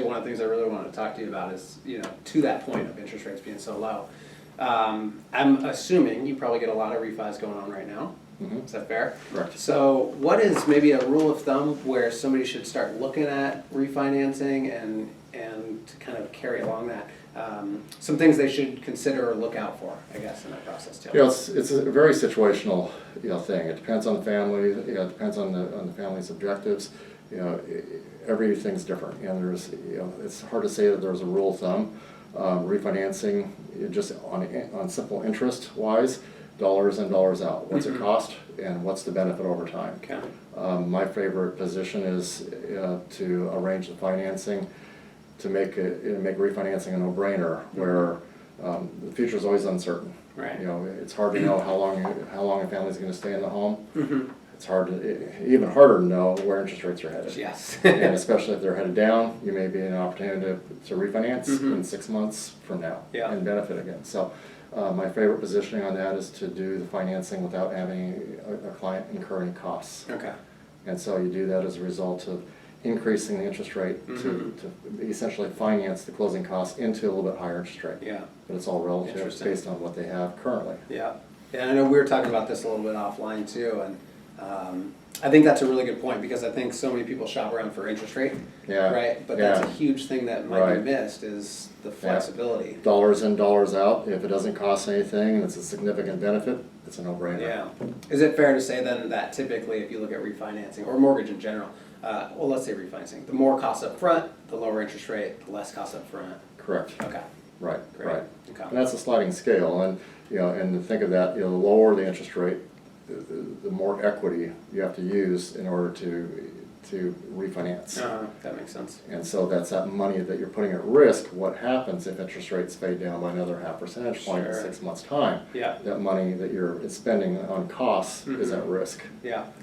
One of the things I really want to talk to you about is, to that point of interest rates being so low. I'm assuming you probably get a lot of refis going on right now. Mm-hmm. Is that fair? Correct. So what is maybe a rule of thumb where somebody should start looking at refinancing and to kind of carry along that? Some things they should consider or look out for, I guess, in that process too. It's a very situational thing. It depends on the family. It depends on the family's objectives. Everything's different, and there's it's hard to say that there's a rule of thumb. Refinancing, just on simple interest wise, dollars in, dollars out. What's it cost, and what's the benefit over time? Okay. My favorite position is to arrange the financing to make refinancing a no-brainer, where the future is always uncertain. Right. It's hard to know how long a family's going to stay in the home. Mm-hmm. It's even harder to know where interest rates are headed. Yes. And especially if they're headed down, you may be an opportunity to refinance in 6 months from now and benefit again. So my favorite positioning on that is to do the financing without having a client incur any costs. Okay. And so you do that as a result of increasing the interest rate to essentially finance the closing costs into a little bit higher interest rate. Yeah. But it's all relative based on what they have currently. Yeah. And I know we were talking about this a little bit offline too, and I think that's a really good point, because I think so many people shop around for interest rate, right? But that's a huge thing that might be missed, is the flexibility. Yeah. Dollars in, dollars out. If it doesn't cost anything and it's a significant benefit, it's a no-brainer. Yeah. Is it fair to say then that typically, if you look at refinancing or mortgage in general, well, let's say refinancing, the more costs up front, the lower interest rate, the less costs up front? Correct. Okay. Right. Great. Right. Okay. And that's a sliding scale, and and to think of that, the lower the interest rate, the more equity you have to use in order to refinance. That makes sense. And so that's that money that you're putting at risk. What happens if interest rates fade down by another 0.5 percentage point in 6 months' time? Yeah. That money that you're spending on costs is at risk. Yeah.